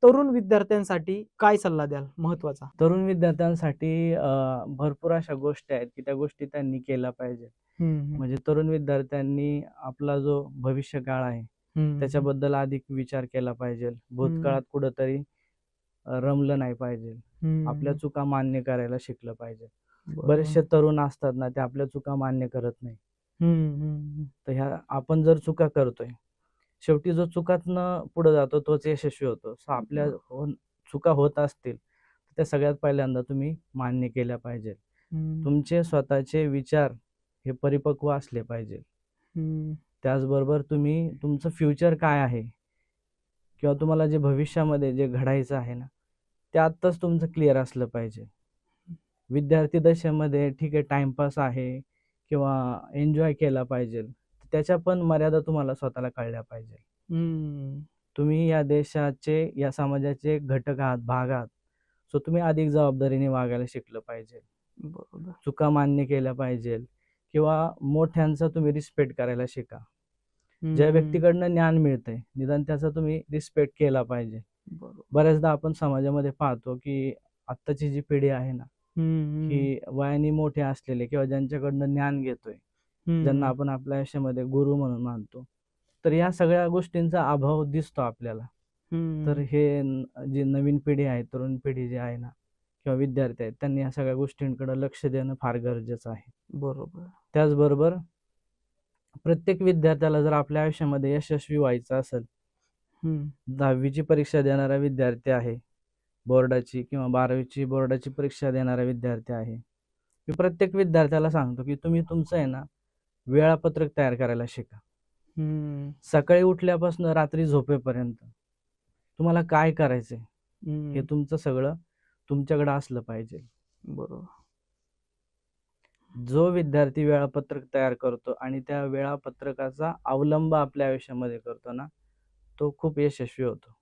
तरुण विद्यार्थ्यांसाठी काय सल्ला द्याल महत्त्वाचा? तरुण विद्यार्थ्यांसाठी भरपूर अशा गोष्टी आहेत की त्या गोष्टी त्यांनी केल्या पाहिजे. हं, हं. म्हणजे तरुण विद्यार्थ्यांनी आपला जो भविष्यकाळ आहे हं, हं. त्याच्याबद्दल अधिक विचार केला पाहिजे. हं. भूतकाळात कुठेतरी रमलं नाही पाहिजे. आपल्या हं. चुका मान्य करायला शिकलं पाहिजे. बरोबर. बरेचसे तरुण असतात ना, ते आपल्या चुका मान्य करत नाही. हं, हं, तर ह्या आपण जर चुका करतोय, शेवटी जो चुकातनं पुढे जातो तोच यशस्वी होतो. सो आपल्या बरोबर. चुका होत असतील, तर त्या सगळ्यात पहिल्यांदा तुम्ही मान्य केल्या पाहिजेत. हं, तुमचे स्वतःचे विचार हे परिपक्व असले पाहिजे. हं. त्याचबरोबर तुम्ही तुमचं फ्युचर काय आहे किंवा तुम्हाला जे भविष्यामध्ये जे घडायचं आहे ना, ते आत्ताच तुमचं क्लिअर असलं पाहिजे. विद्यार्थी दशेमध्ये ठीक आहे टाईमपास आहे किंवा एन्जॉय केला पाहिजे. त्याच्या पण मर्यादा तुम्हाला स्वतःला कळल्या पाहिजे. हं. तुम्ही या देशाचे, या समाजाचे घटक आहात, भाग आहात. सो तुम्ही अधिक जबाबदारीने वागायला शिकलं पाहिजे. बरोबर. चुका मान्य केल्या पाहिजे किंवा मोठ्यांचा तुम्ही रिस्पेक्ट करायला शिका. ज्या हं. व्यक्तीकडनं ज्ञान मिळतंय, निदान त्याचा तुम्ही रिस्पेक्ट केला पाहिजे. बरोबर. बऱ्याचदा आपण समाजामध्ये पाहतो, की आत्ताची जी पिढी आहे ना, हं, हं. ही वयाने मोठे असलेले किंवा ज्यांच्याकडनं ज्ञान घेतोय, ज्यांना हं. आपण आपल्या आयुष्यामध्ये गुरु म्हणून मानतो. तर या सगळ्या गोष्टींचा अभाव दिसतो आपल्याला. तर हं. हे जी नवीन पिढी आहे, तरुण पिढी जी आहे ना किंवा विद्यार्थी आहेत, त्यांनी या सगळ्या गोष्टींकडे लक्ष देणं फार गरजेचं आहे. बरोबर. त्याचबरोबर प्रत्येक विद्यार्थ्याला जर आपल्या आयुष्यामध्ये यशस्वी व्हायचं असेल, हं. 10वी परीक्षा देणारा विद्यार्थी आहे, बोर्डाची किंवा 12वी बोर्डाची परीक्षा देणारा विद्यार्थी आहे. मी प्रत्येक विद्यार्थ्याला सांगतो, की तुम्ही तुमचं आहे ना, वेळापत्रक तयार करायला शिका. हं. सकाळी उठल्यापासून रात्री झोपेपर्यंत तुम्हाला काय करायचंय, हे हं. तुमचं सगळं तुमच्याकडे असलं पाहिजे. बरोबर. जो विद्यार्थी वेळापत्रक तयार करतो आणि त्या वेळापत्रकाचा अवलंब आपल्या आयुष्यामध्ये करतो ना, तो खूप यशस्वी होतो.